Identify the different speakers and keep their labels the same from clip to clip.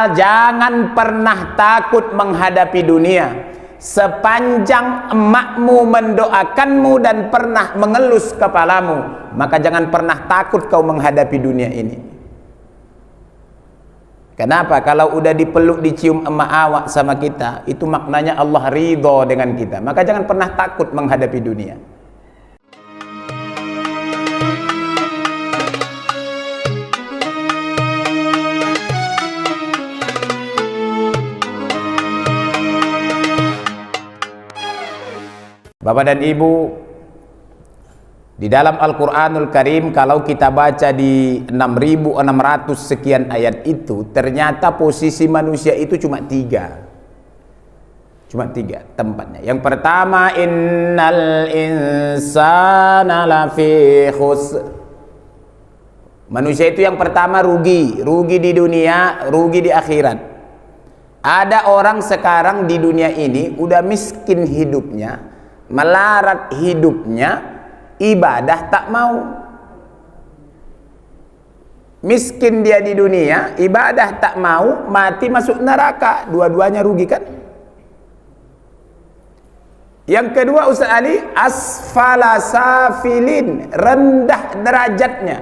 Speaker 1: Jangan pernah takut menghadapi dunia. Sepanjang emakmu mendoakanmu dan pernah mengelus kepalamu, maka jangan pernah takut kau menghadapi dunia ini. Kenapa? Kalau udah dipeluk, dicium emak awak sama kita, itu maknanya Allah ridho dengan kita. Maka jangan pernah takut menghadapi dunia. Bapak dan Ibu, di dalam Al-Quranul Karim, kalau kita baca di 6.600 sekian ayat itu, ternyata posisi manusia itu cuma tiga tempatnya. Yang pertama, innal insana lafi khusr. Manusia itu yang pertama rugi di dunia, rugi di akhirat. Ada orang sekarang di dunia ini udah miskin hidupnya, melarat hidupnya, ibadah tak mau. Miskin dia di dunia, ibadah tak mau, mati masuk neraka. Dua-duanya rugi kan? Yang kedua, Ustaz Ali, asfala safilin, rendah derajatnya.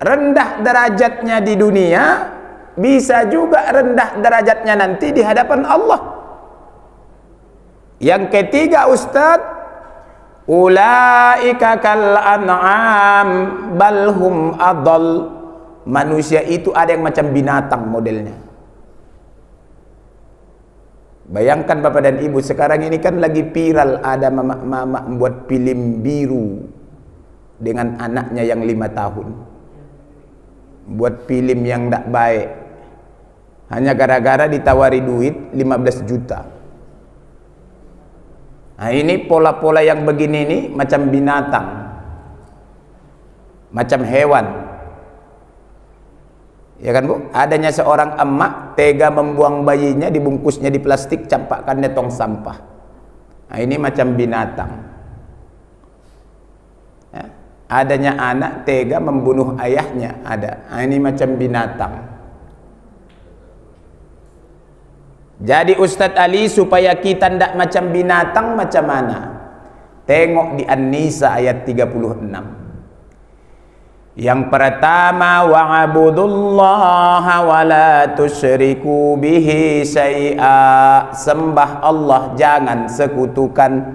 Speaker 1: Rendah derajatnya di dunia, bisa juga rendah derajatnya nanti di hadapan Allah. Yang ketiga, Ustaz, ulaika kal an'am balhum adall. Manusia itu ada yang macam binatang modelnya. Bayangkan Bapak dan Ibu, sekarang ini kan lagi viral, ada mama membuat film biru dengan anaknya yang 5 tahun. Buat film yang tak baik, hanya gara-gara ditawari duit 15 juta. Nah, ini pola-pola yang begini ini macam binatang, macam hewan, ya kan Bu? Adanya seorang emak tega membuang bayinya, dibungkusnya di plastik, campakkannya tong sampah. Nah, ini macam binatang. Ya. Adanya anak tega membunuh ayahnya, ada. Nah, ini macam binatang. Jadi Ustadz Ali, supaya kita tidak macam binatang, macam mana? Tengok di An-Nisa ayat 36. Yang pertama, wa'budullaha wa la tusyriku bihi syai'a. Sembah Allah, jangan sekutukan.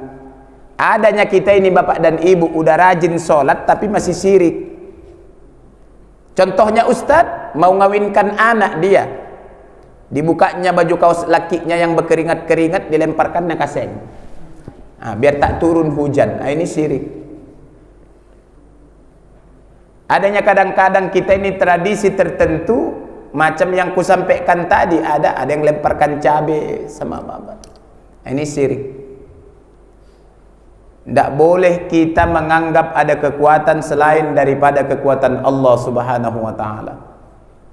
Speaker 1: Adanya kita ini Bapak dan Ibu udah rajin sholat tapi masih syirik. Contohnya Ustadz mau ngawinkan anak dia, dibukanya baju kaos lakinya yang berkeringat-keringat, dilemparkannya kaseng. Nah, biar tak turun hujan. Nah, ini syirik. Adanya kadang-kadang kita ini tradisi tertentu, macam yang kusampaikan tadi, ada yang lemparkan cabai sama apa. Nah, ini syirik. Tidak boleh kita menganggap ada kekuatan selain daripada kekuatan Allah Subhanahu wa Ta'ala.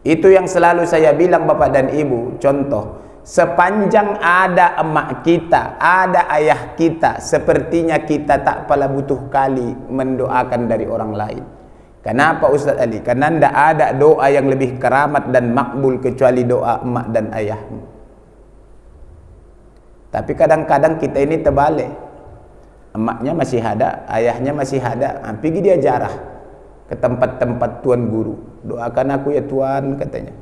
Speaker 1: Itu yang selalu saya bilang Bapak dan Ibu. Contoh, sepanjang ada emak kita, ada ayah kita, sepertinya kita tak pala butuh kali mendoakan dari orang lain. Kenapa Ustaz Ali? Karena tidak ada doa yang lebih keramat dan makbul kecuali doa emak dan ayahmu. Tapi kadang-kadang kita ini terbalik. Emaknya masih ada, ayahnya masih ada, pergi dia jarah ke tempat-tempat tuan guru. Doakan aku ya Tuan, katanya.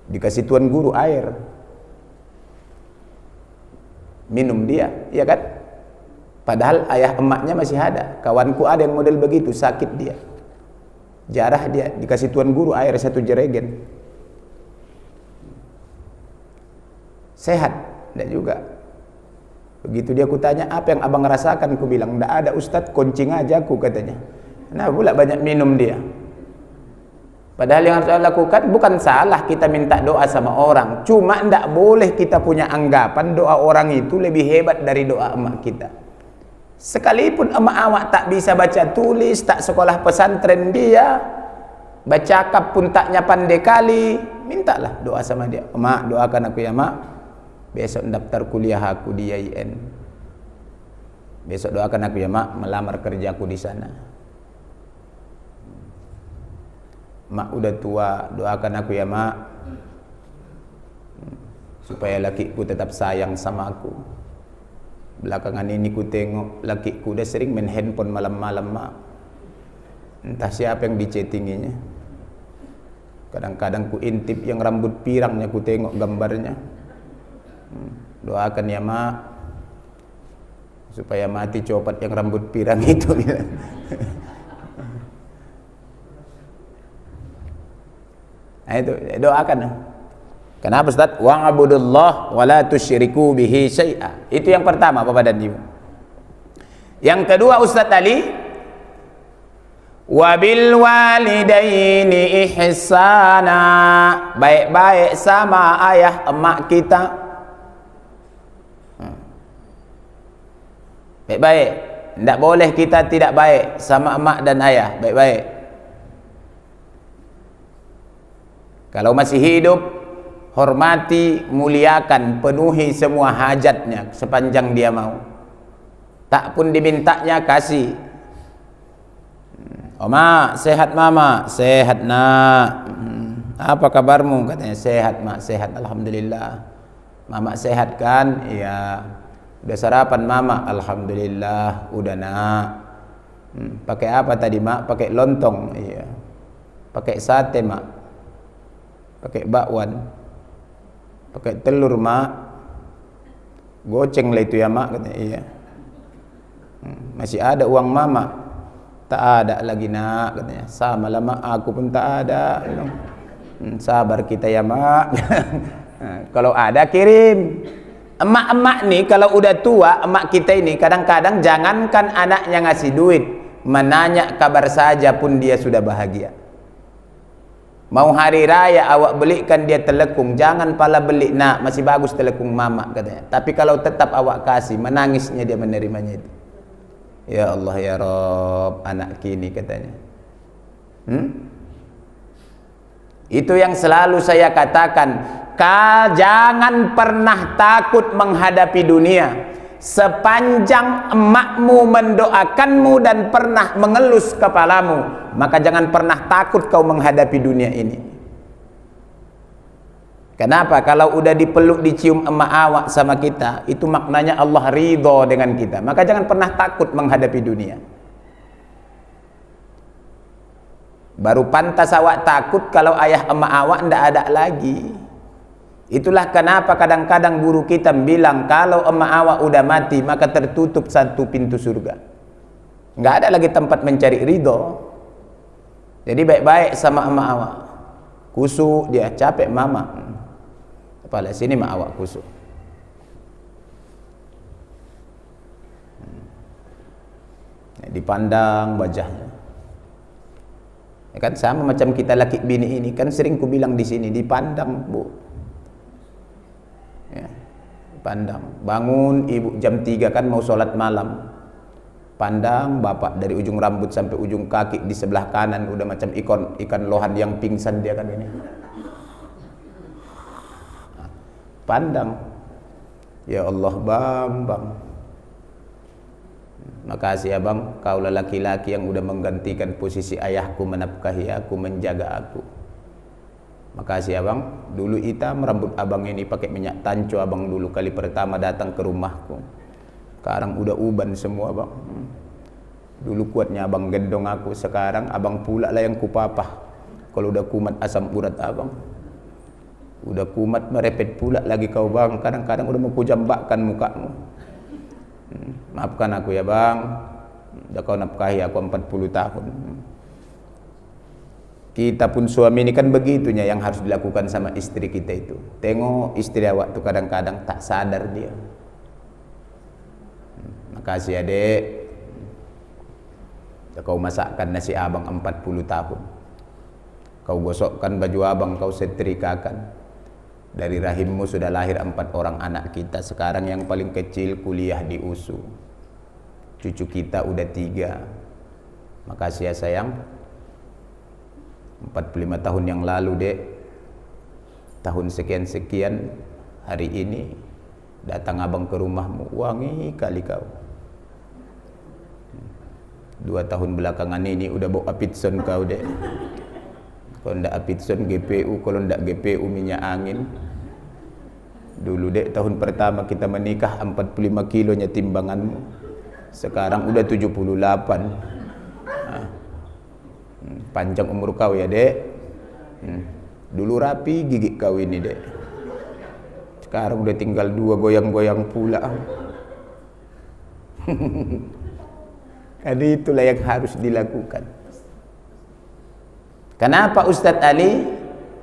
Speaker 1: Dikasih tuan guru air, minum dia, ya kan? Padahal ayah emaknya masih ada. Kawanku ada yang model begitu, sakit dia, jarah dia, dikasih tuan guru air 1 jeregen. Sehat? Tidak juga. Begitu dia kutanya, apa yang abang rasakan? Ku bilang, tidak ada Ustadz, koncing aja aku, katanya. Nah, pula banyak minum dia. Padahal yang harus saya lakukan, bukan salah kita minta doa sama orang, cuma tidak boleh kita punya anggapan doa orang itu lebih hebat dari doa emak kita. Sekalipun emak awak tak bisa baca tulis, tak sekolah pesantren dia, baca akap pun taknya pandai kali, mintalah doa sama dia. Emak, doakan aku ya Mak, besok daftar kuliah aku di IAIN. Besok doakan aku ya Mak, melamar kerjaku di sana. mak udah tua, doakan aku ya mak, supaya lakiku tetap sayang sama aku. Belakangan ini ku tengok lakiku udah sering main handphone malam-malam mak. Entah siapa yang dichattinginya. Kadang-kadang ku intip yang rambut pirangnya, ku tengok gambarnya. Doakan ya mak, supaya mati copot yang rambut pirang itu. Nah itu doakan. Kenapa Ustaz? Wa'budullah wa la tusyriku bihi syai'a. Itu yang pertama Bapak dan Ibu. Yang kedua Ustaz Ali, wa bil walidaini ihsana. Baik-baik sama ayah emak kita. Baik-baik. Tidak boleh kita tidak baik sama emak dan ayah. Baik-baik. Kalau masih hidup, hormati, muliakan, penuhi semua hajatnya sepanjang dia mau. Tak pun dimintanya kasih. Oma, sehat mama, sehat nak. Apa kabarmu? Katanya sehat mak, sehat alhamdulillah. Mama sehat kan? Iya. Udah sarapan mama? Alhamdulillah, udah nak. Pakai apa tadi mak? Pakai lontong. Iya. Pakai sate mak. Pakai bakwan. Pakai telur mak. Goceng lah itu ya mak, katanya. Iya. Masih ada uang mama? Tak ada lagi nak, katanya. Sama lah mak, aku pun tak ada. Sabar kita ya mak. Kalau ada kirim. Emak-emak nih kalau udah tua, emak kita ini kadang-kadang jangankan anaknya ngasih duit, menanya kabar saja pun dia sudah bahagia. Mau hari raya awak belikan dia telekung, jangan pala beli nak, masih bagus telekung mama, katanya. Tapi kalau tetap awak kasih, menangisnya dia menerimanya itu. Ya Allah ya Rabb, anak kini, katanya. Itu yang selalu saya katakan, jangan pernah takut menghadapi dunia. Sepanjang emakmu mendoakanmu dan pernah mengelus kepalamu, maka jangan pernah takut kau menghadapi dunia ini. Kenapa? Kalau udah dipeluk, dicium emak awak sama kita, itu maknanya Allah ridho dengan kita. Maka jangan pernah takut menghadapi dunia. Baru pantas awak takut kalau ayah emak awak ndak ada lagi. Itulah kenapa kadang-kadang guru kita bilang kalau emak awak udah mati maka tertutup satu pintu surga. Nggak ada lagi tempat mencari ridho. Jadi baik-baik sama emak awak. Kusuk dia, capek mama. Kepala sini emak awak kusuk. Dipandang wajahnya. Ya kan sama macam kita laki bini ini, kan sering ku bilang di sini, dipandang bu. Ya, pandang. Bangun ibu jam 3 kan mau sholat malam, pandang bapak dari ujung rambut sampai ujung kaki di sebelah kanan udah macam ikan lohan yang pingsan dia kan ini. Pandang. Ya Allah bang. Makasih ya bang, kaulah laki-laki yang udah menggantikan posisi ayahku, menafkahi aku, menjaga aku. Makasih ya bang. Dulu hitam rambut abang ini pakai minyak tanco abang dulu kali pertama datang ke rumahku. Sekarang udah uban semua bang. Dulu kuatnya abang gendong aku, sekarang abang pula lah yang kupapah. Kalau udah kumat asam urat abang, udah kumat merepet pula lagi kau bang. Kadang-kadang udah mau kujambakkan mukamu. Maafkan aku ya bang, udah kau nafkahi aku 40 tahun. Kita pun suami ini kan begitunya yang harus dilakukan sama istri kita itu. Tengok istri awak tuh kadang-kadang tak sadar dia. Makasih adek, udah kau masakkan nasi abang 40 tahun. Kau gosokkan baju abang, kau setrikakan. Dari rahimmu sudah lahir 4 orang anak kita. Sekarang yang paling kecil kuliah di USU. Cucu kita udah 3. Makasih ya sayang. 45 tahun yang lalu dek, tahun sekian-sekian hari ini datang abang ke rumahmu, wangi kali kau. 2 tahun belakangan ini udah bawa pitson kau dek. Kalau ndak Apitson GPU, kalau ndak GPU minyak angin. Dulu dek tahun pertama kita menikah 45 kilonya timbanganmu. Sekarang udah 78. Panjang umur kau ya dek. Dulu rapi gigi kau ini dek. Sekarang udah tinggal 2 goyang-goyang pula. Jadi itulah yang harus dilakukan. Kenapa Ustadz Ali?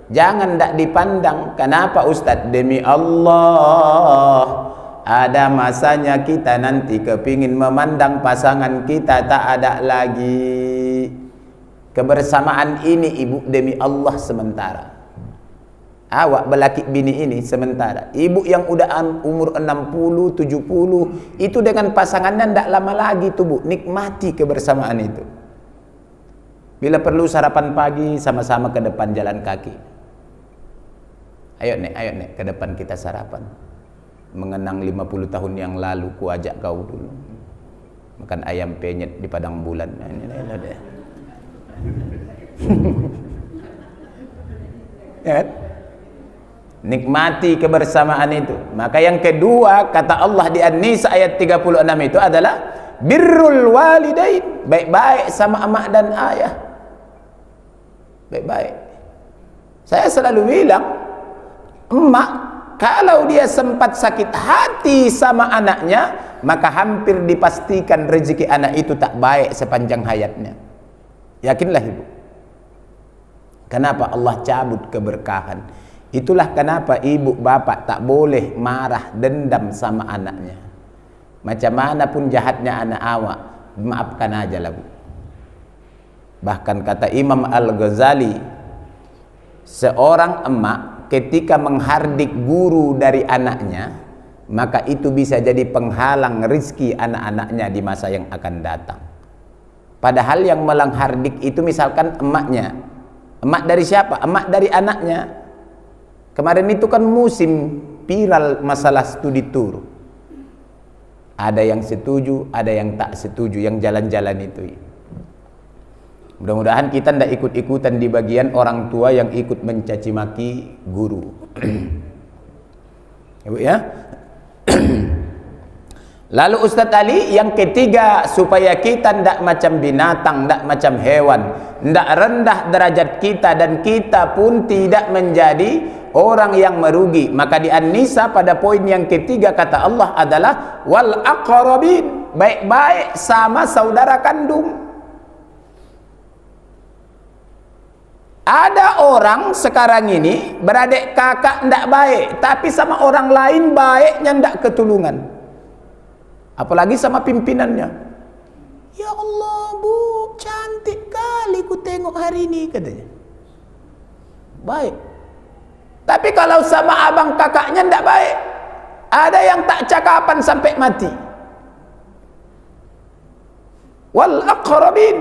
Speaker 1: Jangan tak dipandang. Kenapa Ustadz? Demi Allah, ada masanya kita nanti kepingin memandang pasangan kita tak ada lagi. Kebersamaan ini ibu demi Allah sementara. Awak belaki bini ini sementara. Ibu yang udah umur 60, 70 itu dengan pasangannya tidak lama lagi tuh bu. Nikmati kebersamaan itu. Bila perlu sarapan pagi sama-sama ke depan jalan kaki. Ayo nek ke depan kita sarapan. Mengenang 50 tahun yang lalu ku ajak kau dulu makan ayam penyet di padang bulan. Ya. Nikmati kebersamaan itu. Maka yang kedua kata Allah di An-Nisa ayat 36 itu adalah birrul walidain, baik-baik sama emak dan ayah. Baik-baik. Saya selalu bilang, emak kalau dia sempat sakit hati sama anaknya, maka hampir dipastikan rezeki anak itu tak baik sepanjang hayatnya. Yakinlah ibu. Kenapa Allah cabut keberkahan? Itulah kenapa ibu bapak tak boleh marah dendam sama anaknya. Macam mana pun jahatnya anak awak, maafkan aja lah bu. Bahkan kata Imam Al-Ghazali, seorang emak ketika menghardik guru dari anaknya, maka itu bisa jadi penghalang rizki anak-anaknya di masa yang akan datang. Padahal yang menghardik itu misalkan emaknya. Emak dari siapa? Emak dari anaknya. Kemarin itu kan musim viral masalah studi tour. Ada yang setuju, ada yang tak setuju, yang jalan-jalan itu. Mudah-mudahan kita tidak ikut-ikutan di bagian orang tua yang ikut mencaci maki guru. Ibu ya. Lalu Ustadz Ali yang ketiga, supaya kita tidak macam binatang, tidak macam hewan, tidak rendah derajat kita, dan kita pun tidak menjadi orang yang merugi. Maka di An-Nisa pada poin yang ketiga kata Allah adalah wal aqrabin, baik-baik sama saudara kandung. Ada orang sekarang ini beradik kakak tidak baik, tapi sama orang lain baiknya tidak ketulungan. Apalagi sama pimpinannya. Ya Allah bu, cantik kali ku tengok hari ini katanya. Baik. Tapi kalau sama abang kakaknya tidak baik. Ada yang tak cakapan sampai mati. Wal aqrabin.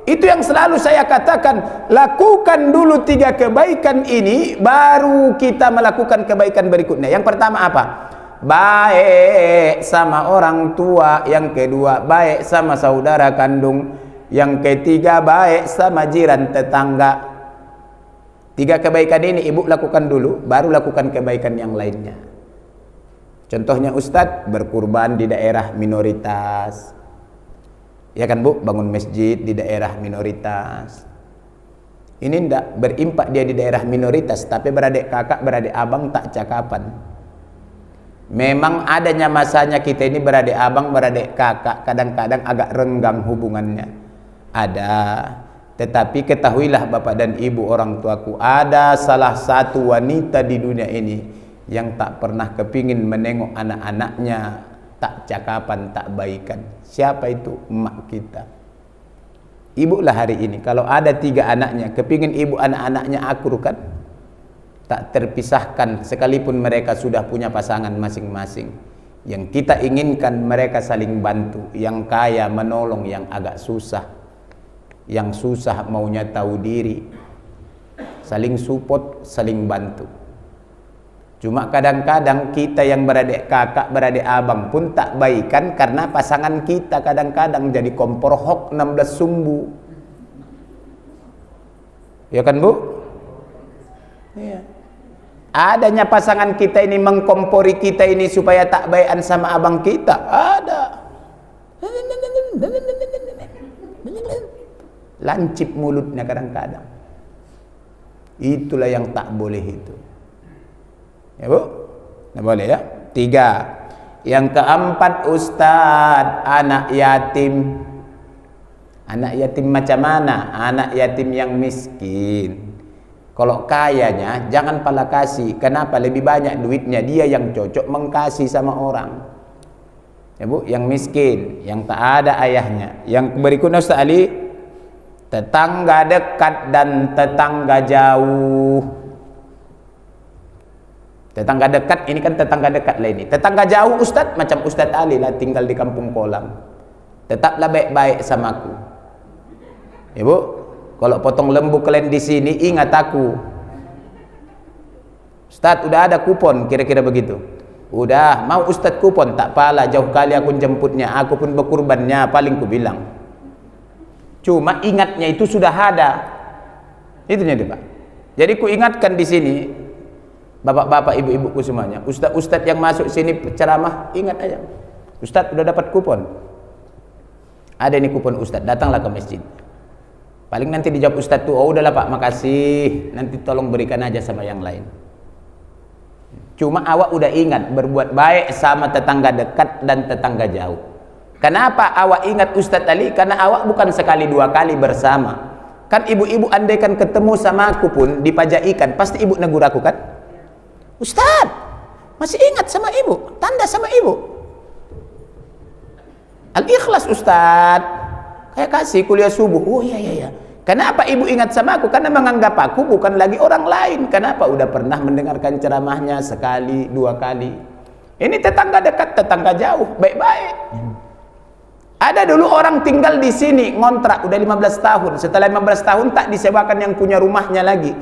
Speaker 1: Itu yang selalu saya katakan, lakukan dulu 3 kebaikan ini, baru kita melakukan kebaikan berikutnya. Yang pertama apa? Baik sama orang tua. Yang kedua, baik sama saudara kandung. Yang ketiga, baik sama jiran tetangga. 3 kebaikan ini ibu lakukan dulu, baru lakukan kebaikan yang lainnya. Contohnya Ustadz berkurban di daerah minoritas. Ya kan bu, bangun masjid di daerah minoritas. Ini ndak berimpak dia di daerah minoritas, tapi beradik kakak, beradik abang tak cakapan. Memang adanya masanya kita ini beradik abang, beradik kakak, kadang-kadang agak renggang hubungannya. Ada. Tetapi ketahuilah bapak dan ibu orang tuaku, ada salah satu wanita di dunia ini yang tak pernah kepingin menengok anak-anaknya tak cakapan, tak baikan. Siapa itu? Emak kita. Ibu lah hari ini, kalau ada 3 anaknya, kepingin ibu anak-anaknya akur kan? Tak terpisahkan, sekalipun mereka sudah punya pasangan masing-masing. Yang kita inginkan mereka saling bantu. Yang kaya menolong yang agak susah. Yang susah maunya tahu diri. Saling support, saling bantu. Cuma kadang-kadang kita yang beradik kakak, beradik abang pun tak baikan karena pasangan kita kadang-kadang jadi kompor hok 16 sumbu. Ya kan bu? Iya. Adanya pasangan kita ini mengkompori kita ini supaya tak baikan sama abang kita. Ada. Lancip mulutnya kadang-kadang. Itulah yang tak boleh itu. Ya Bu? Tidak boleh ya. 3. Yang keempat, Ustadz, anak yatim. Anak yatim macam mana? Anak yatim yang miskin. Kalau kayanya jangan pala kasih. Kenapa? Lebih banyak duitnya, dia yang cocok mengkasih sama orang. Ya Bu, yang miskin, yang tak ada ayahnya. Yang berikutnya Ustaz Ali, tetangga dekat dan tetangga jauh. Tetangga dekat ini kan tetangga dekat lah ini. Tetangga jauh Ustaz, macam Ustaz Ali lah, tinggal di Kampung Kolam. Tetaplah baik-baik sama aku. Ya Bu, kalau potong lembu kalian di sini, ingat aku. Ustaz, udah ada kupon, kira-kira begitu. Udah, mau Ustaz kupon, tak apalah, jauh kali aku jemputnya, aku pun berkurbannya, paling ku bilang. Cuma ingatnya itu sudah ada. Itunya itu Pak. Jadi ku ingatkan di sini, bapak-bapak, ibu-ibuku semuanya, ustaz-ustaz yang masuk sini ceramah, ingat aja. Ustaz udah dapat kupon. Ada ini kupon Ustaz, datanglah ke masjid. Paling nanti dijawab Ustaz tuh, oh udahlah Pak, makasih. Nanti tolong berikan aja sama yang lain. Cuma awak udah ingat berbuat baik sama tetangga dekat dan tetangga jauh. Kenapa awak ingat Ustaz Ali? Karena awak bukan sekali dua kali bersama. Kan ibu-ibu andaikan ketemu sama aku pun di pajak ikan, pasti ibu negur aku kan? Ustaz, masih ingat sama ibu? Tanda sama ibu. Al-Ikhlas Ustaz. Kayak kasih kuliah subuh. Oh iya. Kenapa ibu ingat sama aku? Karena menganggap aku bukan lagi orang lain. Kenapa? Udah pernah mendengarkan ceramahnya sekali, dua kali. Ini tetangga dekat, tetangga jauh, baik-baik. Ada dulu orang tinggal di sini, ngontrak udah 15 tahun. Setelah 15 tahun tak disewakan yang punya rumahnya lagi.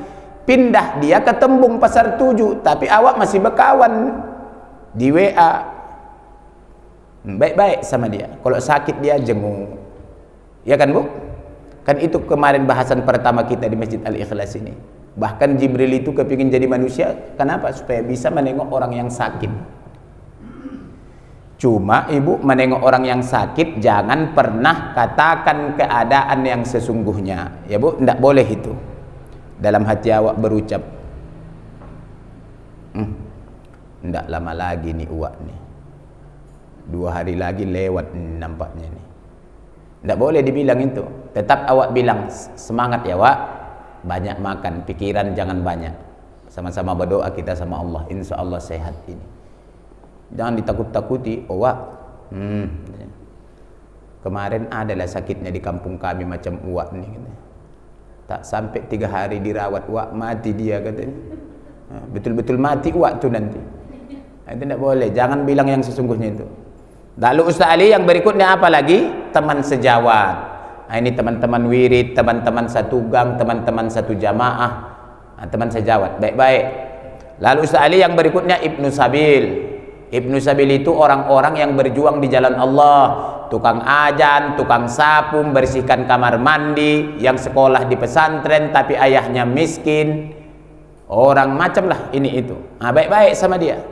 Speaker 1: Pindah dia ke Tembung Pasar 7, tapi awak masih berkawan di WA. Baik-baik sama dia. Kalau sakit dia jenguk. Ya kan Bu? Kan itu kemarin bahasan pertama kita di Masjid Al-Ikhlas ini. Bahkan Jibril itu kepingin jadi manusia. Kenapa? Supaya bisa menengok orang yang sakit. Cuma ibu menengok orang yang sakit, jangan pernah katakan keadaan yang sesungguhnya. Ya Bu, tidak boleh itu. Dalam hati awak berucap, tidak lama lagi nih uak nih. 2 hari lagi lewat nampaknya nih. Tidak boleh dibilang itu. Tetap awak bilang, semangat ya Wak, banyak makan, pikiran jangan banyak. Sama-sama berdoa kita sama Allah, insya Allah sehat ini. Jangan ditakut-takuti. Oh Wak, kemarin adalah sakitnya di kampung kami macam Wak nih. Tak sampai 3 hari dirawat, Wak mati dia katanya. Betul-betul mati Wak tuh nanti. Itu tidak boleh, jangan bilang yang sesungguhnya itu. Lalu Ustaz Ali yang berikutnya apa lagi? Teman sejawat. Nah, ini teman-teman wirid, teman-teman satu gang, teman-teman satu jamaah, teman sejawat, baik-baik. Lalu Ustaz Ali yang berikutnya Ibnu Sabil. Ibnu Sabil itu orang-orang yang berjuang di jalan Allah, tukang ajan, tukang sapu, bersihkan kamar mandi, yang sekolah di pesantren tapi ayahnya miskin, orang macam lah ini itu. Nah, baik-baik sama dia.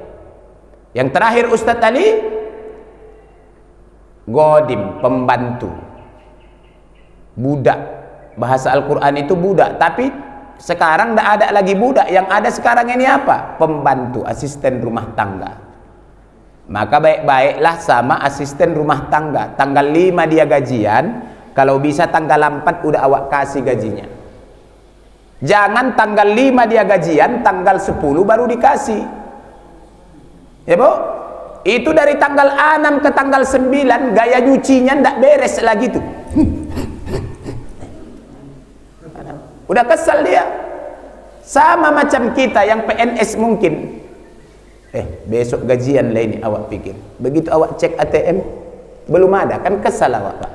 Speaker 1: Yang terakhir Ustaz Ali, Godim, pembantu, budak. Bahasa Al-Quran itu budak, tapi sekarang tidak ada lagi budak. Yang ada sekarang ini apa? Pembantu, asisten rumah tangga. Maka baik-baiklah sama asisten rumah tangga. Tanggal 5 dia gajian, kalau bisa tanggal 4 udah awak kasih gajinya. Jangan tanggal 5 dia gajian, tanggal 10 baru dikasih. Ya Bu? Itu dari tanggal 6 ke tanggal 9 gaya nyucinya ndak beres lagi tuh. Udah kesal dia. Sama macam kita yang PNS mungkin. Besok gajian lah ini awak pikir. Begitu awak cek ATM belum ada, kan kesal awak Pak.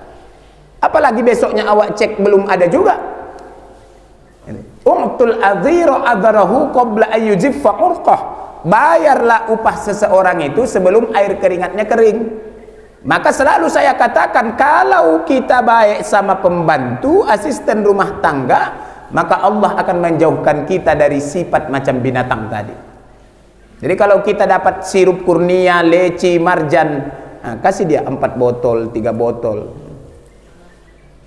Speaker 1: Apalagi besoknya awak cek belum ada juga. U'tul adhira adharahu qabla ayyujiffa urqah. Bayarlah upah seseorang itu sebelum air keringatnya kering. Maka selalu saya katakan, kalau kita baik sama pembantu, asisten rumah tangga, maka Allah akan menjauhkan kita dari sifat macam binatang tadi. Jadi kalau kita dapat sirup kurnia, leci, marjan, kasih dia 4 botol, 3 botol,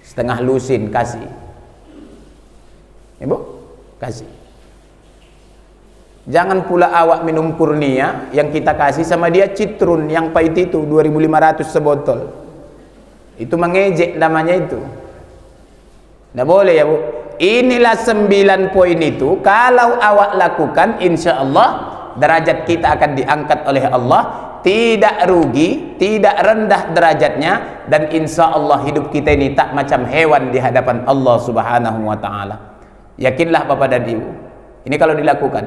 Speaker 1: setengah lusin kasih. Ibu, kasih. Jangan pula awak minum kurnia yang kita kasih sama dia citrun yang pahit itu 2.500 sebotol. Itu mengejek namanya itu. Tidak boleh ya Bu. Inilah 9 poin itu. Kalau awak lakukan, insya Allah derajat kita akan diangkat oleh Allah. Tidak rugi, tidak rendah derajatnya, dan insya Allah hidup kita ini tak macam hewan di hadapan Allah Subhanahu wa Ta'ala. Yakinlah Bapak dan Ibu. Ini kalau dilakukan,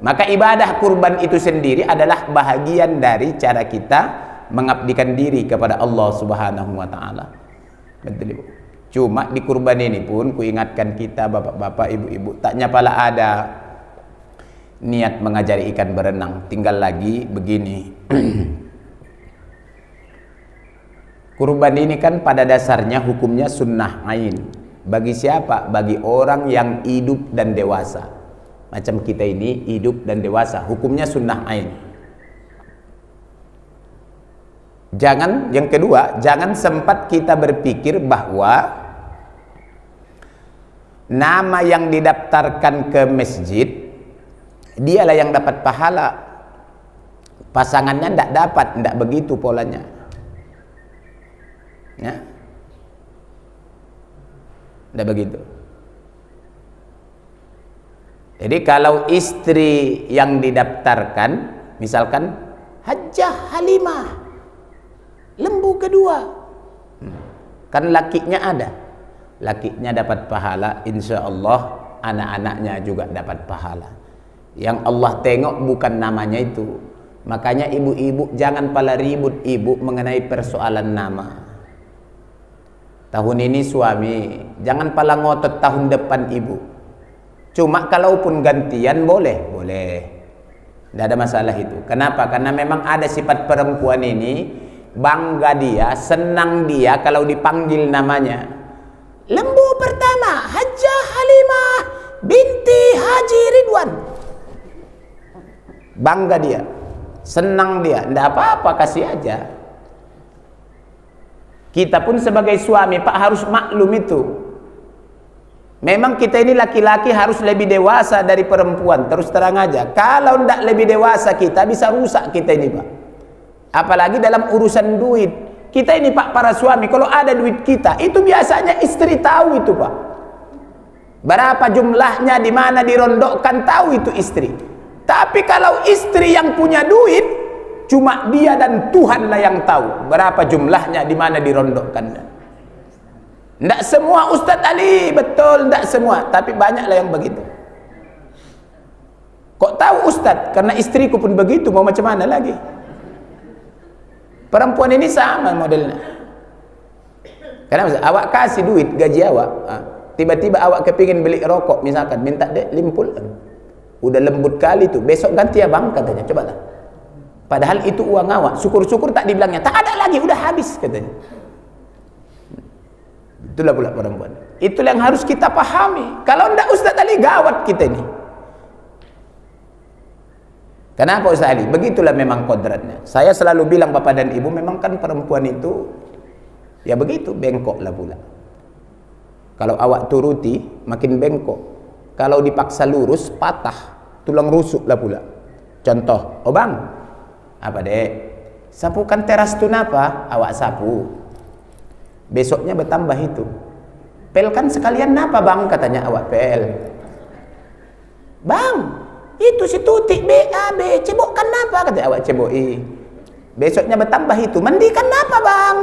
Speaker 1: maka ibadah kurban itu sendiri adalah bahagian dari cara kita mengabdikan diri kepada Allah Subhanahu wa Ta'ala. Betul Ibu. Cuma di kurban ini pun kuingatkan kita bapak-bapak, ibu-ibu, taknya pala ada niat mengajari ikan berenang, tinggal lagi begini. Kurban ini kan pada dasarnya hukumnya sunnah ain. Bagi siapa? Bagi orang yang hidup dan dewasa. Macam kita ini hidup dan dewasa, hukumnya sunnah ain. Jangan, yang kedua, jangan sempat kita berpikir bahwa nama yang didaftarkan ke masjid dialah yang dapat pahala, pasangannya tidak dapat. Tidak begitu polanya ya, tidak begitu. Jadi kalau istri yang didaftarkan, misalkan Hajjah Halimah lembu kedua, kan lakinya ada, lakinya dapat pahala, insya Allah anak-anaknya juga dapat pahala. Yang Allah tengok bukan namanya itu. Makanya ibu-ibu jangan pala ribut ibu mengenai persoalan nama. Tahun ini suami, jangan pala ngotot tahun depan ibu. Cuma kalaupun gantian boleh, boleh. Tidak ada masalah itu. Kenapa? Karena memang ada sifat perempuan ini, bangga dia, senang dia kalau dipanggil namanya. Lembu pertama Hajjah Halimah binti Haji Ridwan. Bangga dia, senang dia, tidak apa-apa, kasih aja. Kita pun sebagai suami Pak harus maklum itu. Memang kita ini laki-laki harus lebih dewasa dari perempuan, terus terang aja. Kalau tidak lebih dewasa kita bisa rusak kita ini Pak. Apalagi dalam urusan duit. Kita ini Pak, para suami, kalau ada duit kita, itu biasanya istri tahu itu Pak. Berapa jumlahnya, di mana dirondokkan, tahu itu istri. Tapi kalau istri yang punya duit, cuma dia dan Tuhanlah yang tahu berapa jumlahnya, di mana dirondokkannya. Tidak semua Ustadz Ali, betul, tidak semua, tapi banyaklah yang begitu. Kok tahu Ustadz? Karena istriku pun begitu, mau macam mana lagi? Perempuan ini sama modelnya. Karena awak kasih duit gaji awak, tiba-tiba awak kepingin beli rokok, misalkan minta dek limpul, udah lembut kali tuh, besok ganti ya bang katanya, coba lah. Padahal itu uang awak, syukur-syukur tak dibilangnya, tak ada lagi, udah habis katanya. Itulah pula perempuan. Itulah yang harus kita pahami. Kalau tidak Ustadz Ali gawat kita ini. Kenapa Ustadz Ali? Begitulah memang kodratnya. Saya selalu bilang Bapak dan Ibu, memang kan perempuan itu ya begitu, bengkok lah pula. Kalau awak turuti makin bengkok. Kalau dipaksa lurus patah, tulang rusuk lah pula. Contoh, oh bang, apa dek? Sapukan teras tu napa? Awak sapu. Besoknya bertambah itu. Pel kan sekalian napa bang? Katanya awak pel. Bang, itu si tutik BAB, cebokkan napa? Katanya awak ceboi. Besoknya bertambah itu, mandikan napa bang?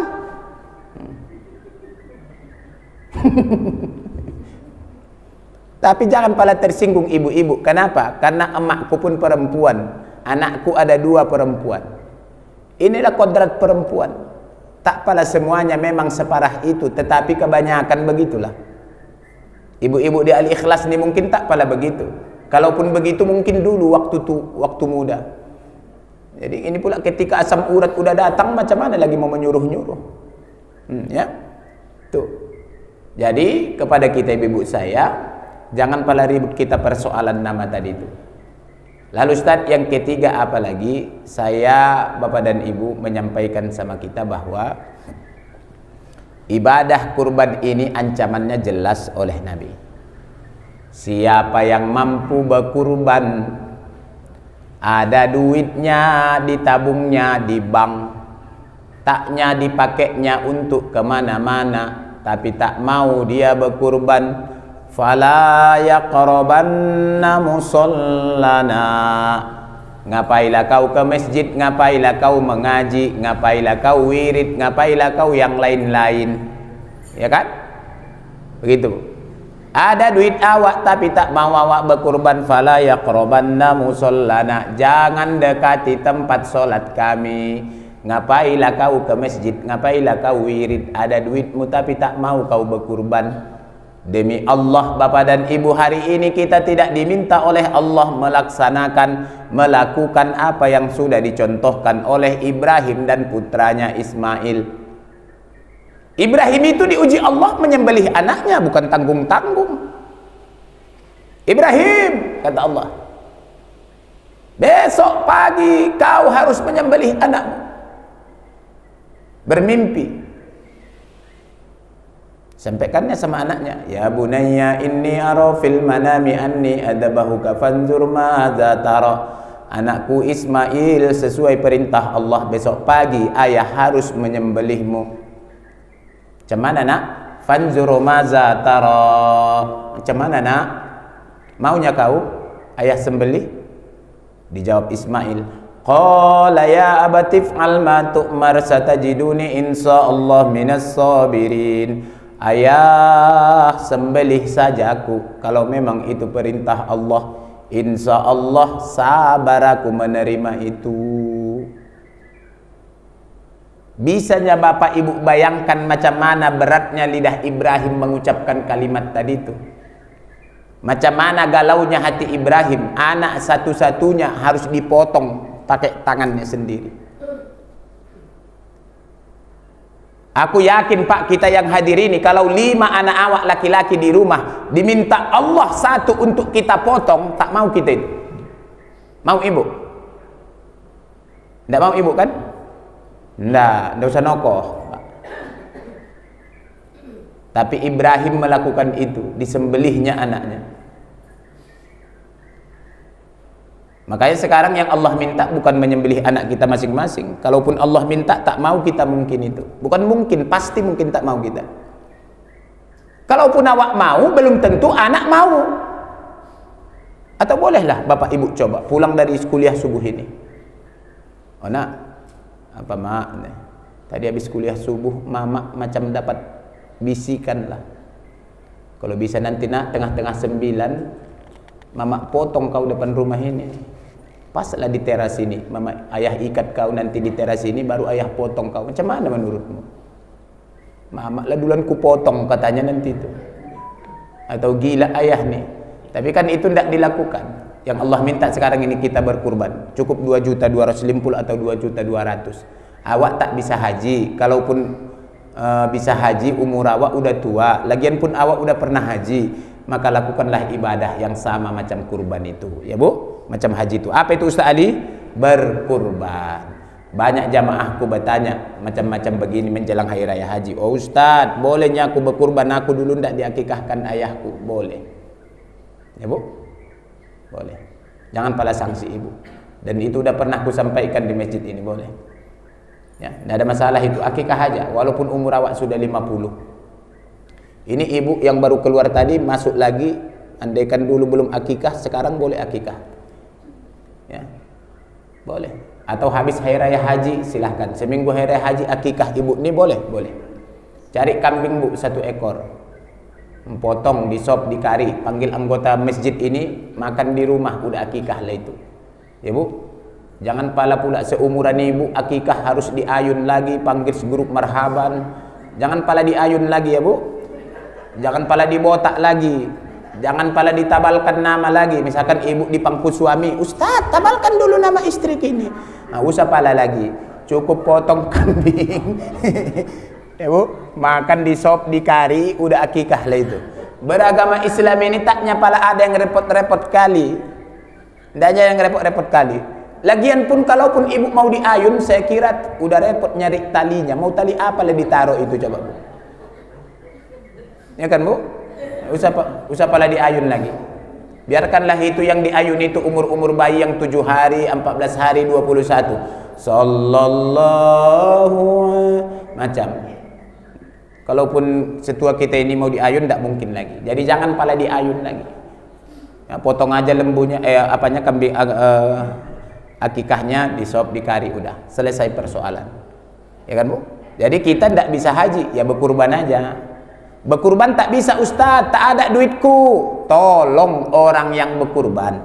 Speaker 1: Tapi jangan pala tersinggung ibu-ibu. Kenapa? Karena emakku pun perempuan, anakku ada 2 perempuan. Inilah kodrat perempuan. Tak pala semuanya memang separah itu, tetapi kebanyakan begitulah. Ibu-ibu di Al-Ikhlas ini mungkin tak pala begitu. Kalaupun begitu mungkin dulu waktu muda. Jadi ini pula ketika asam urat udah datang, macam mana lagi mau menyuruh-nyuruh? Ya, tuh. Jadi kepada kita ibu-ibu saya, Jangan pala ribut kita persoalan nama tadi itu. Lalu Ustaz, yang ketiga apa lagi? Saya, Bapak dan Ibu, menyampaikan sama kita bahwa ibadah kurban ini ancamannya jelas oleh Nabi. Siapa yang mampu berkurban, ada duitnya ditabungnya di bank, taknya dipakainya untuk kemana-mana, tapi tak mau dia berkurban, fala yaqrabanna musallana. Ngapailah kau ke masjid, ngapailah kau mengaji, ngapailah kau wirid, ngapailah kau yang lain-lain, ya kan? Begitu. Ada duit awak tapi tak mau awak berkurban, fala yaqrabanna musallana. Jangan dekati tempat solat kami. Ngapailah kau ke masjid, ngapailah kau wirid, ada duitmu tapi tak mau kau berkurban. Demi Allah, Bapak dan Ibu, hari ini kita tidak diminta oleh Allah melakukan apa yang sudah dicontohkan oleh Ibrahim dan putranya Ismail. Ibrahim itu diuji Allah menyembelih anaknya, bukan tanggung-tanggung. Ibrahim, kata Allah, besok pagi kau harus menyembelih anakmu. Bermimpi, sampaikannya sama anaknya, ya bunayya inni ara fil manami anni adabahuka fanzur madza tara. Anakku Ismail, sesuai perintah Allah, besok pagi ayah harus menyembelihmu. Macam mana nak? Fanzur madza tara. Macam mana nak? Maunya kau ayah sembelih? Dijawab Ismail, qala ya abati fa'al ma tu'mar satajiduni insyaallah minas sabirin. Ayah, sembelih sajaku, kalau memang itu perintah Allah, insya Allah sabar aku menerima itu. Bisanya Bapak Ibu bayangkan macam mana beratnya lidah Ibrahim mengucapkan kalimat tadi itu. Macam mana galaunya hati Ibrahim, anak satu-satunya harus dipotong pakai tangannya sendiri. Aku yakin Pak, kita yang hadir ini, kalau 5 anak awak laki-laki di rumah diminta Allah satu untuk kita potong, tak mau kita itu. Mau Ibu? Tidak mau Ibu kan? Tidak usah nokoh. Tapi Ibrahim melakukan itu, disembelihnya anaknya. Makanya sekarang yang Allah minta bukan menyembelih anak kita masing-masing. Kalaupun Allah minta, tak mau kita mungkin itu. Bukan mungkin, pasti mungkin tak mau kita. Kalaupun awak mau, belum tentu anak mau. Atau bolehlah Bapak Ibu coba pulang dari kuliah subuh ini. Oh nak, apa mak? Tadi habis kuliah subuh, mama macam dapat bisikan lah. Kalau bisa nanti nak tengah-tengah 9, mama potong kau depan rumah ini. Paslah di teras ini, mama, ayah ikat kau nanti di teras ini, baru ayah potong kau. Macam mana menurutmu? Mama lah duluan ku potong katanya nanti itu. Atau gila ayah nih. Tapi kan itu tidak dilakukan. Yang Allah minta sekarang ini kita berkurban. Cukup 2.250.000 atau 2.200.000. Awak tak bisa haji. Kalaupun bisa haji, umur awak udah tua. Lagian pun awak udah pernah haji, maka lakukanlah ibadah yang sama macam kurban itu. Ya Bu? Macam haji itu. Apa itu Ustaz Ali? Berkurban. Banyak jamaahku bertanya macam-macam begini menjelang hari raya haji. Oh Ustaz, bolehnya aku berkurban? Aku dulu tidak diakikahkan ayahku. Boleh. Ya Bu? Boleh. Jangan pala sanksi ibu. Dan itu udah pernah aku sampaikan di masjid ini. Boleh. Ya, tidak ada masalah itu. Akikah aja. Walaupun umur awak sudah 50. Ini ibu yang baru keluar tadi masuk lagi. Andaikan dulu belum akikah, sekarang boleh akikah. Ya, boleh. Atau habis hari raya haji, silahkan. Seminggu hari raya haji akikah ibu ini boleh, boleh. Cari kambing Bu 1 ekor, potong di sop, di kari, panggil anggota masjid ini makan di rumah, udah akikah lah itu. Ya Bu, jangan pula seumuran ibu akikah harus diayun lagi, panggil segrup marhaban. Jangan pala diayun lagi ya Bu. Jangan pala dibotak lagi. Jangan pala ditabalkan nama lagi. Misalkan ibu dipangku suami, Ustaz tabalkan dulu nama istri kini. Nah, usah pala lagi. Cukup potong kambing. Ya Bu, makan di sop, di kari, udah akikah lah itu. Beragama Islam ini taknya pala ada yang repot-repot kali. Tidak ada yang repot-repot kali. Lagian pun kalaupun ibu mau diayun, saya kira udah repot nyari talinya. Mau tali apa lebih ditaruh itu coba Bu? Ya kan Bu? Usah pala diayun lagi. Biarkanlah itu yang diayun itu umur-umur bayi yang 7 hari, 14 hari, 21. Sallallahu macam. Kalaupun setua kita ini mau diayun, tidak mungkin lagi. Jadi jangan pala diayun lagi. Ya, potong aja lembunya, kambing, akikahnya disop, dikari, udah selesai persoalan. Ya kan Bu? Jadi kita tidak bisa haji, ya berkurban aja. Berkurban tak bisa Ustaz, tak ada duitku. Tolong orang yang berkurban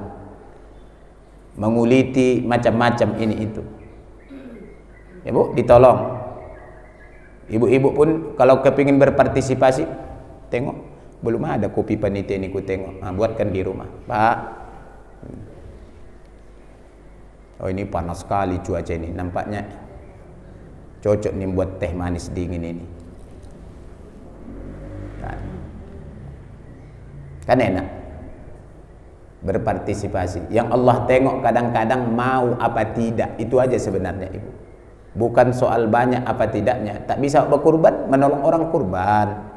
Speaker 1: menguliti macam-macam ini itu. Ya Bu, ditolong. Ibu-ibu pun kalau kepingin berpartisipasi, tengok belum ada kopi panitia ini, ku tengok. Nah, buatkan di rumah, Pak. Oh ini panas sekali cuaca ini, nampaknya cocok nih buat teh manis dingin ini. Kan enak berpartisipasi. Yang Allah tengok kadang-kadang mau apa tidak, itu aja sebenarnya Ibu. Bukan soal banyak apa tidaknya. Tak bisa berkurban, menolong orang kurban.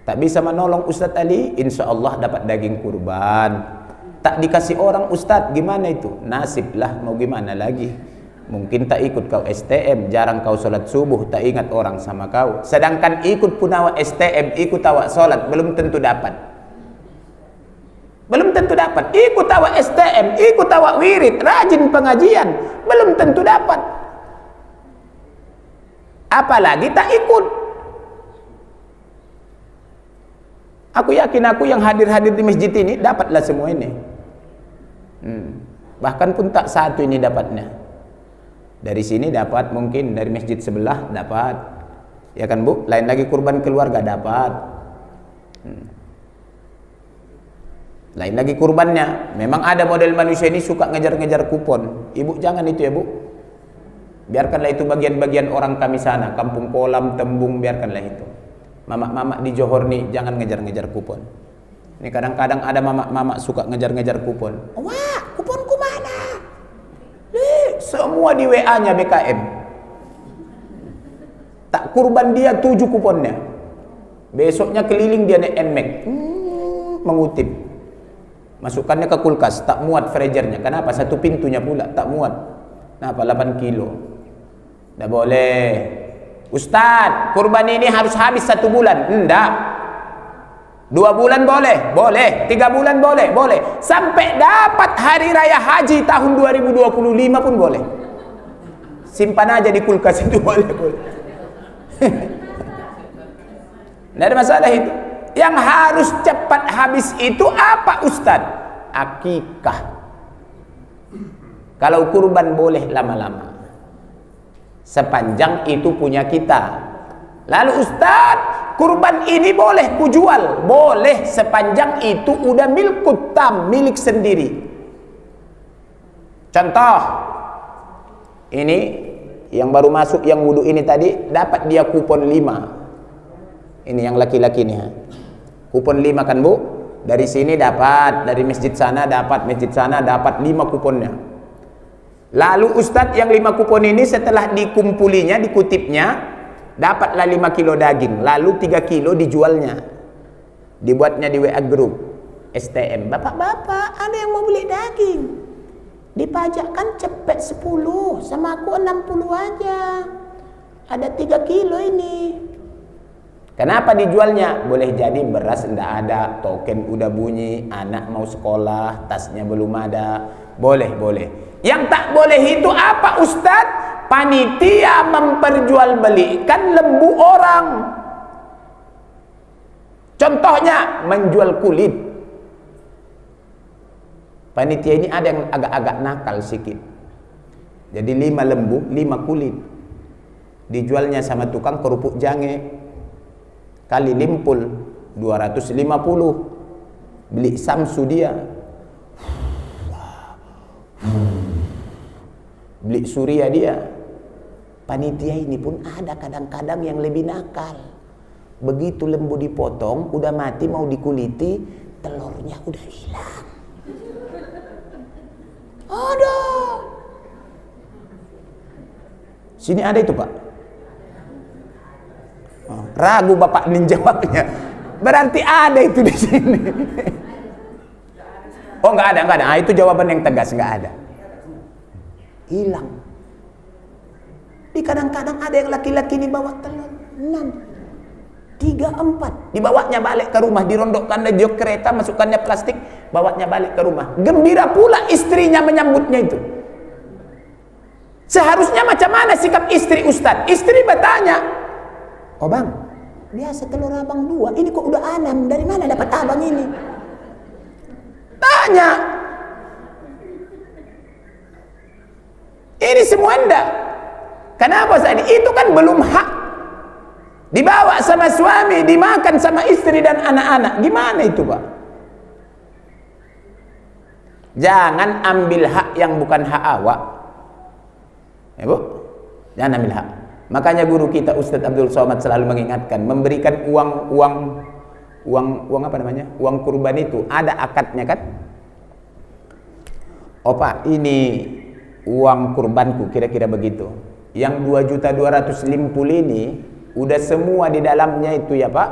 Speaker 1: Tak bisa menolong Ustadz Ali, insya Allah dapat daging kurban. Tak dikasih orang Ustadz, gimana itu? Nasib lah, mau gimana lagi. Mungkin tak ikut kau STM, jarang kau sholat subuh, tak ingat orang sama kau. Sedangkan ikut pun awak STM, ikut awak sholat, belum tentu dapat. Belum tentu dapat. Ikut awak STM, ikut awak wirid, rajin pengajian, belum tentu dapat. Apalagi tak ikut. Aku yakin aku yang hadir-hadir di masjid ini dapatlah semua ini. Bahkan pun tak satu ini dapatnya. Dari sini dapat, mungkin dari masjid sebelah dapat. Ya kan Bu? Lain lagi kurban keluarga dapat. Lain lagi kurbannya. Memang ada model manusia ini suka ngejar-ngejar kupon. Ibu jangan itu ya Bu. Biarkanlah itu bagian-bagian orang kami sana, Kampung Kolam, Tembung, biarkanlah itu. Mamak-mamak di Johor nih jangan ngejar-ngejar kupon. Ini kadang-kadang ada mamak-mamak suka ngejar-ngejar kupon. Wah, kuponku mana? Semua di WA-nya BKM. Tak kurban dia 7 kuponnya. Besoknya keliling dia naik NMAX. Mengutip. Masukkannya ke kulkas, tak muat freezernya. Kenapa? Satu pintunya pula, tak muat. Kenapa? 8 kilo. Tidak boleh. Ustadz, kurban ini harus habis 1 bulan. Enggak. 2 bulan boleh? Boleh. 3 bulan boleh? Boleh. Sampai dapat hari raya haji tahun 2025 pun boleh. Simpan aja di kulkas itu, boleh. Tidak ada masalah itu. Yang harus cepat habis itu apa Ustadz? Akikah. Kalau kurban boleh lama-lama, sepanjang itu punya kita. Lalu Ustadz, kurban ini boleh kujual? Boleh, sepanjang itu udah milkut tam, milik sendiri. Contoh, ini yang baru masuk yang wudhu ini tadi, dapat dia kupon 5. Ini yang laki-laki nih, kupon 5 kan Bu? Dari sini dapat, dari masjid sana dapat, masjid sana dapat 5 kuponnya. Lalu Ustadz yang 5 kupon ini setelah dikumpulinya, dikutipnya, dapatlah 5 kilo daging. Lalu 3 kilo dijualnya. Dibuatnya di WA group STM. Bapak-bapak, ada yang mau beli daging? Dipajakkan cepet 10, sama aku 60 aja. Ada 3 kilo ini. Kenapa dijualnya? Boleh jadi beras enggak ada, token udah bunyi, anak mau sekolah, tasnya belum ada. Boleh, boleh. Yang tak boleh itu apa Ustadz? Panitia memperjualbelikan lembu orang. Contohnya menjual kulit. Panitia ini ada yang agak-agak nakal sedikit. Jadi 5 lembu, 5 kulit. Dijualnya sama tukang kerupuk jange. Kali limpul 250. Beli samsu dia. Beli surya dia. Panitia ini pun ada kadang-kadang yang lebih nakal. Begitu lembu dipotong, udah mati mau dikuliti, telurnya udah hilang. Ada. Sini ada itu, Pak. Ragu Bapak menjawabnya. Berarti ada itu di sini. Oh, nggak ada. Ah, itu jawaban yang tegas, nggak ada. Hilang. Di kadang-kadang ada yang laki-laki dibawa telur 6, 3, 4, dibawanya balik ke rumah, dirondokkan di jok kereta, masukkannya plastik, bawanya balik ke rumah. Gembira pula istrinya menyambutnya itu. Seharusnya macam mana sikap istri Ustadz? Istri bertanya, "Oh bang, biasa telur abang 2, ini kok udah 6, dari mana dapat abang ini?" Tanya. Ini semua enggak. Kenapa Ustadz? Itu kan belum hak. Dibawa sama suami, dimakan sama istri dan anak-anak. Gimana itu, Pak? Jangan ambil hak yang bukan hak awak. Ya, Bu? Jangan ambil hak. Makanya guru kita Ustadz Abdul Somad selalu mengingatkan, memberikan uang apa namanya? Uang kurban itu ada akadnya kan? Oh Pak, ini uang kurbanku, kira-kira begitu. Yang 2.250.000 ini udah semua di dalamnya itu ya Pak.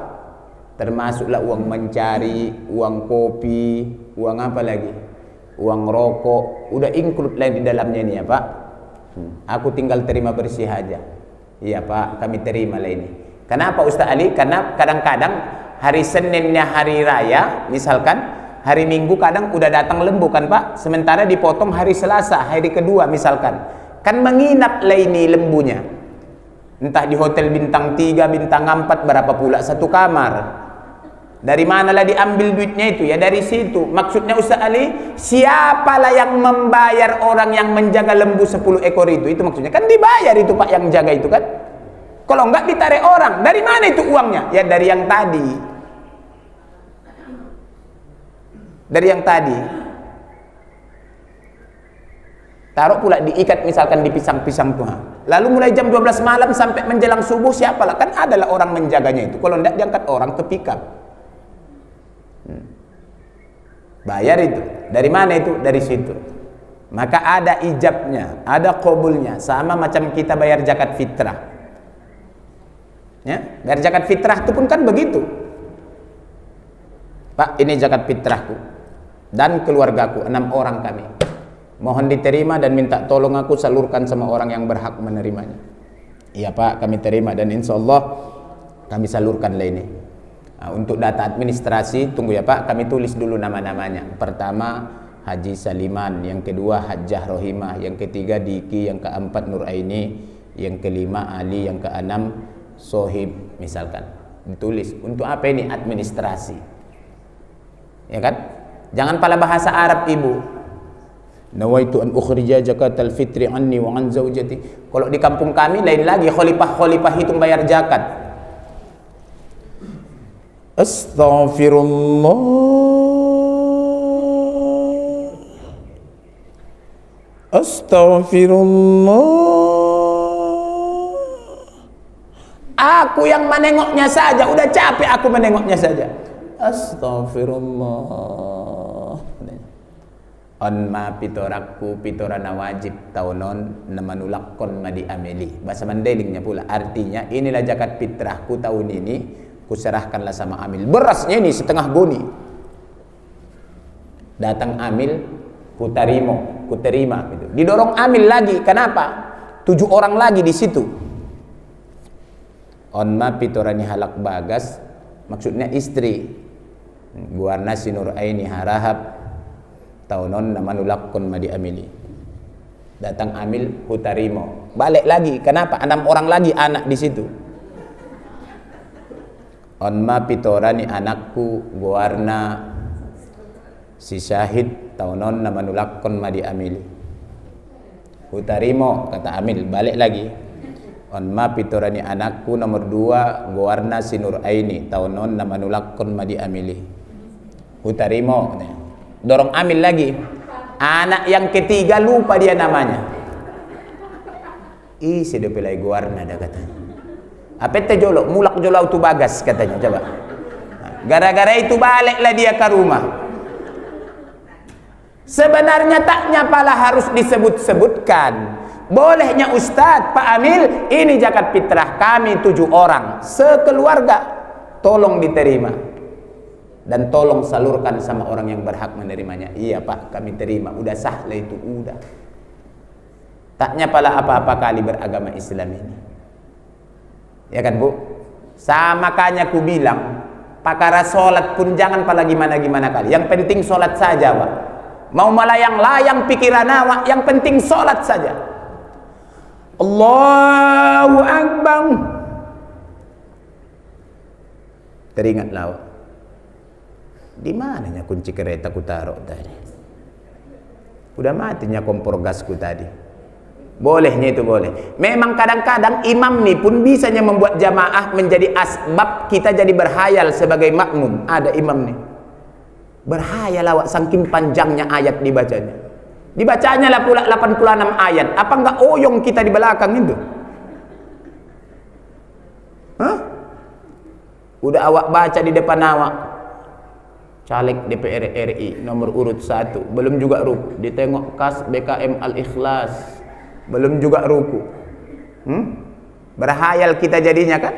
Speaker 1: Termasuklah uang mencari, uang kopi, uang apa lagi? Uang rokok, udah include lagi di dalamnya ini ya Pak. Aku tinggal terima bersih aja. Iya Pak, kami terima lah ini. Kenapa Ustaz Ali? Karena kadang-kadang hari Seninnya hari raya, misalkan hari Minggu kadang udah datang lembu kan Pak. Sementara dipotong hari Selasa, hari kedua misalkan. Kan menginap lah ini lembunya. Entah di hotel bintang 3, bintang 4, berapa pula satu kamar. Dari manalah diambil duitnya itu? Ya dari situ. Maksudnya Ustaz Ali, siapalah yang membayar orang yang menjaga lembu 10 ekor itu? Itu maksudnya. Kan dibayar itu Pak yang jaga itu kan? Kalau enggak ditarik orang. Dari mana itu uangnya? Ya dari yang tadi. Dari yang tadi. Taruh pula diikat misalkan di pisang-pisang tuh. Lalu mulai jam 12 malam sampai menjelang subuh siapalah? Kan adalah orang menjaganya itu. Kalau enggak diangkat orang ke pick-up. Bayar itu. Dari mana itu? Dari situ. Maka ada ijabnya, ada qabulnya, sama macam kita bayar zakat fitrah. Ya, bayar zakat fitrah itu pun kan begitu. Pak, ini zakat fitrahku dan keluargaku, 6 orang kami. Mohon diterima dan minta tolong aku salurkan sama orang yang berhak menerimanya. Iya Pak, kami terima dan insya Allah kami salurkan lah ini. Nah, untuk data administrasi, tunggu ya Pak, kami tulis dulu nama-namanya. Pertama Haji Saliman, yang kedua Hajjah Rohimah, yang ketiga Diki, yang keempat Nur Aini, yang kelima Ali, yang keenam Sohib misalkan. Ditulis. Untuk apa ini? Administrasi. Ya kan? Jangan pala bahasa Arab Ibu. Nawaitu an ukhrija zakatal fitri anni wa an zaujati. Kalau di kampung kami lain lagi, khalifah hitung bayar zakat. Astaghfirullah. Astaghfirullah. Aku yang menengoknya saja, udah capek aku menengoknya saja. Astaghfirullah. Onma pitorakku pitorana wajib taunon namanulakon madi ameli. Bahasa Mandailing pula. Artinya inilah zakat fitrahku tahun ini, kuserahkanlah sama amil. Berasnya ini setengah goni. Datang amil, kuterima gitu. Didorong amil lagi. Kenapa? 7 orang lagi di situ. Onma pitorani halak bagas, maksudnya istri. Guarna sinur aini harahab taunon namanulakon madi amili. Datang amil, kutarimo. Balik lagi. Kenapa? 6 orang lagi anak di situ. Onma pitorani anakku guarna si syahid taunon namanulakon madi amili. Kutarimo, kata amil. Balik lagi. Onma pitorani anakku nomor 2 guarna si Nur Aini taunon namanulakon madi amili. Kutarimo. Dorong amil lagi. Anak yang ketiga lupa dia namanya. Isi depelai guarna dah katanya. Apa jolok, mulak jolau tu bagas katanya, coba. Gara-gara itu baliklah dia ke rumah. Sebenarnya taknya pala harus disebut-sebutkan. Bolehnya Ustadz, Pak Amil, ini zakat fitrah kami 7 orang sekeluarga, tolong diterima dan tolong salurkan sama orang yang berhak menerimanya. Iya Pak, kami terima, udah sah lah itu, udah. Taknya pala apa-apa kali beragama Islam ini, ya kan Bu? Sama makanya ku bilang, pakara sholat pun jangan pala gimana-gimana kali, yang penting sholat saja Pak. Mau melayang-layang pikiran awak, yang penting sholat saja. Allahu Akbar. Teringatlah awak, di mananya kunci kereta ku taruh tadi? Udah matinya kompor gasku tadi. Bolehnya itu boleh. Memang kadang-kadang imam nih pun bisanya membuat jamaah menjadi asbab kita jadi berhayal sebagai makmum. Ada imam nih berhayal awak saking panjangnya ayat dibacanya. Dibacanya lah pula 86 ayat. Apa enggak oyong kita di belakang itu? Hah? Udah awak baca di depan awak, caleg DPR RI nomor urut 1, belum juga ruku. Ditengok kas BKM Al-Ikhlas, belum juga ruku. Berhayal kita jadinya kan?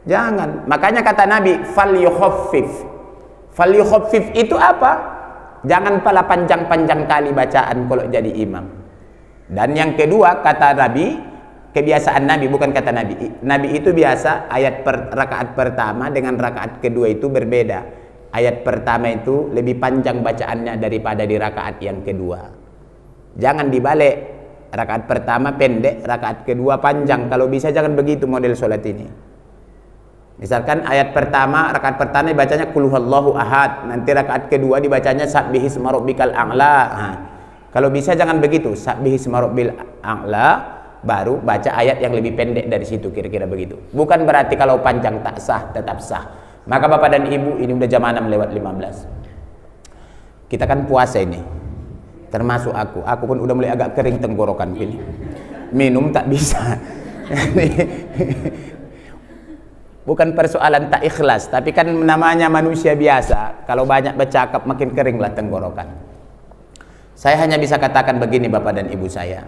Speaker 1: Jangan. Makanya kata Nabi, fal yukhaffif. Fal yukhaffif itu apa? Jangan pala panjang-panjang kali bacaan kalau jadi imam. Dan yang kedua kata Nabi, kebiasaan Nabi, bukan kata Nabi. Nabi itu biasa rakaat pertama dengan rakaat kedua itu berbeda. Ayat pertama itu lebih panjang bacaannya daripada di rakaat yang kedua. Jangan dibalik. Rakaat pertama pendek, rakaat kedua panjang. Kalau bisa jangan begitu model sholat ini. Misalkan ayat pertama, rakaat pertama dibacanya Qul huwallahu ahad, nanti rakaat kedua dibacanya Sabbihisma rabbikal a'la. Kalau bisa jangan begitu, Sabbihisma rabbil a'la, baru baca ayat yang lebih pendek dari situ, kira-kira begitu. Bukan berarti kalau panjang tak sah, tetap sah. Maka Bapak dan Ibu, ini udah jam 6 lewat 15. Kita kan puasa ini, termasuk aku pun udah mulai agak kering tenggorokan ini. Minum tak bisa. Bukan persoalan tak ikhlas, tapi kan namanya manusia biasa. Kalau banyak bercakap makin keringlah tenggorokan. Saya hanya bisa katakan begini Bapak dan Ibu saya.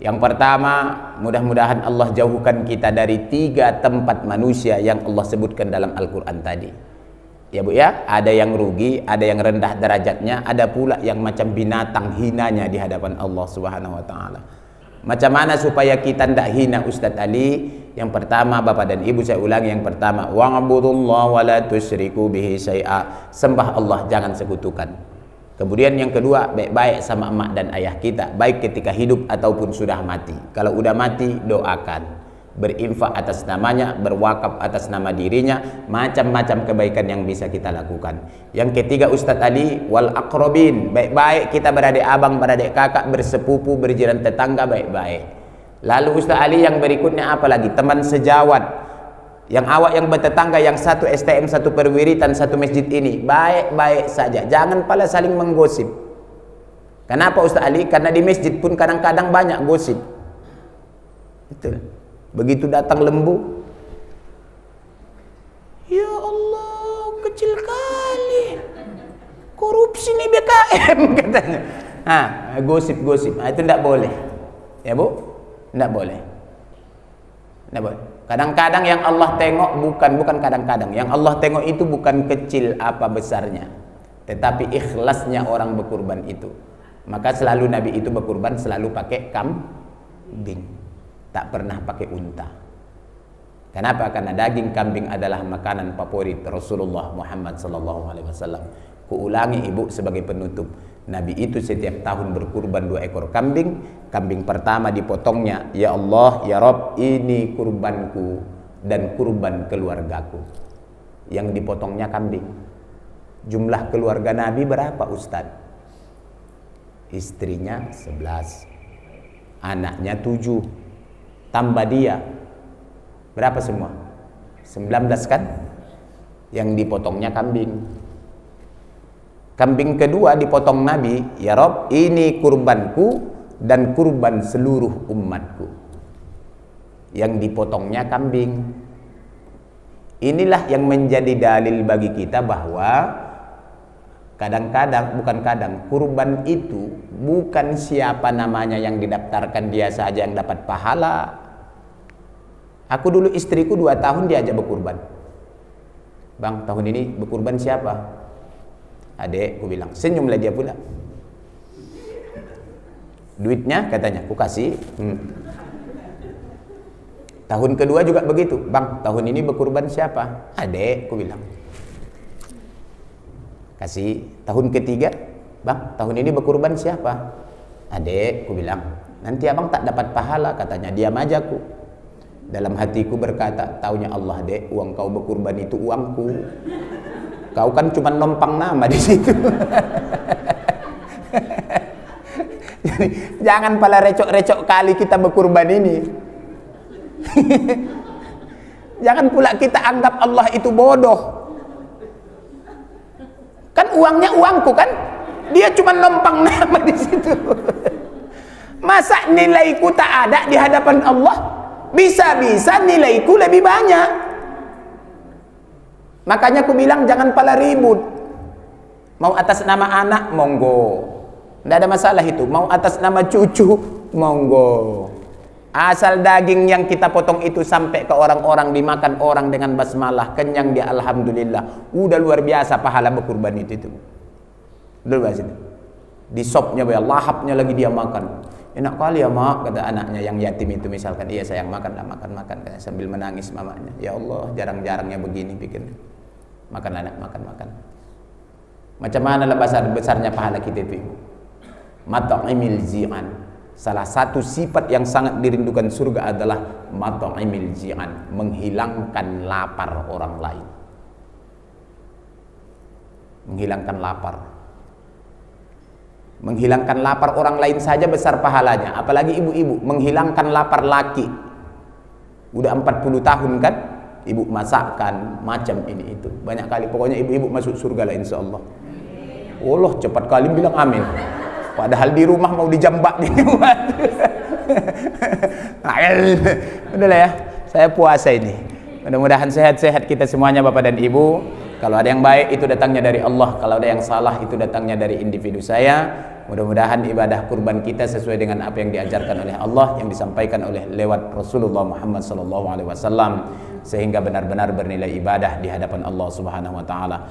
Speaker 1: Yang pertama, mudah-mudahan Allah jauhkan kita dari 3 tempat manusia yang Allah sebutkan dalam Al-Quran tadi. Ya Bu ya, ada yang rugi, ada yang rendah derajatnya, ada pula yang macam binatang hinanya di hadapan Allah Subhanahu wa taala. Macam mana supaya kita tidak hina Ustadz Ali? Yang pertama Bapak dan Ibu saya ulangi, yang pertama wa'budullaha wa la tusyriku bihi syai'a. Sembah Allah, jangan sekutukan. Kemudian yang kedua, baik-baik sama emak dan ayah kita, baik ketika hidup ataupun sudah mati. Kalau udah mati, doakan, berinfak atas namanya, berwakaf atas nama dirinya, macam-macam kebaikan yang bisa kita lakukan. Yang ketiga Ustadz Ali, wal aqrabin, baik-baik kita beradik abang, beradik kakak, bersepupu, berjiran tetangga, baik-baik. Lalu Ustadz Ali yang berikutnya apa lagi? Teman sejawat, yang awak yang bertetangga, yang satu STM, satu perwiritan, satu masjid ini, baik-baik saja, jangan pala saling menggosip. Kenapa Ustadz Ali? Karena di masjid pun kadang-kadang banyak gosip. Betul. Begitu datang lembu, ya Allah, kecil kali, korupsi nih BKM katanya. Gosip-gosip, itu tidak boleh, ya Bu, tidak boleh, tidak boleh. Kadang-kadang yang Allah tengok bukan kadang-kadang, yang Allah tengok itu bukan kecil apa besarnya, tetapi ikhlasnya orang berkurban itu. Maka selalu Nabi itu berkurban selalu pakai kambing. Tak pernah pakai unta. Kenapa? Karena daging kambing adalah makanan favorit Rasulullah Muhammad SAW. Kuulangi Ibu sebagai penutup, Nabi itu setiap tahun berkurban 2 ekor kambing. Kambing pertama dipotongnya, ya Allah, ya Rabb, ini kurbanku dan kurban keluargaku. Yang dipotongnya kambing. Jumlah keluarga Nabi berapa Ustadz? Istrinya 11, anaknya 7, tambah dia berapa semua? 19 kan? Yang dipotongnya kambing. Kambing kedua dipotong Nabi, ya Rob, ini kurbanku dan kurban seluruh umatku. yang dipotongnya kambing. Inilah yang menjadi dalil bagi kita bahwa kadang-kadang, bukan kadang, kurban itu bukan siapa namanya yang didaftarkan dia saja yang dapat pahala. Aku dulu istriku 2 tahun diajak berkurban. Bang, tahun ini berkurban siapa? Adek, aku bilang. Senyumlah dia pula. Duitnya katanya, aku kasih. Tahun kedua juga begitu. Bang, tahun ini berkurban siapa? Adek, aku bilang. Kasih. Tahun ketiga, bang, tahun ini berkurban siapa? Adek, aku bilang. Nanti abang tak dapat pahala, katanya. Diam aja aku. Dalam hatiku berkata, taunya Allah, dek, uang kau berkurban itu uangku. Kau kan cuma numpang nama di situ. Jadi, jangan pala recok-recok kali kita berkurban ini. Jangan pula kita anggap Allah itu bodoh. Kan uangnya uangku kan, dia cuma numpang nama di situ. Masa nilaiku tak ada di hadapan Allah? Bisa-bisa nilaiku lebih banyak. Makanya aku bilang jangan pala ribut. Mau atas nama anak, monggo, tidak ada masalah itu. Mau atas nama cucu, monggo. Asal daging yang kita potong itu sampai ke orang-orang, dimakan orang dengan basmalah, kenyang dia, alhamdulillah. Udah luar biasa pahala berkurban itu. Udah bahas itu. Di sopnya, lahapnya lagi dia makan. Enak kali ya mak, kata anaknya yang yatim itu misalkan. Iya sayang, makanlah, makan. Sambil menangis mamanya. Ya Allah, jarang-jarangnya begini bikin. Makan anak, makan. Macam mana lah besarnya pahala kita itu? Mat'imil zi'an. Salah satu sifat yang sangat dirindukan surga adalah mat'imil ji'an, menghilangkan lapar orang lain. Menghilangkan lapar. Menghilangkan lapar orang lain saja besar pahalanya, apalagi ibu-ibu menghilangkan lapar laki. Udah 40 tahun kan ibu masakkan macam ini itu. Banyak kali, pokoknya ibu-ibu masuk surga lah insyaallah. Allah, cepat kali bilang amin. Padahal di rumah mau dijambak nih. Udahlah ya, saya puasa ini. Mudah-mudahan sehat-sehat kita semuanya Bapak dan Ibu. Kalau ada yang baik itu datangnya dari Allah, kalau ada yang salah itu datangnya dari individu saya. Mudah-mudahan ibadah kurban kita sesuai dengan apa yang diajarkan oleh Allah, yang disampaikan oleh lewat Rasulullah Muhammad SAW, sehingga benar-benar bernilai ibadah di hadapan Allah Subhanahu wa taala.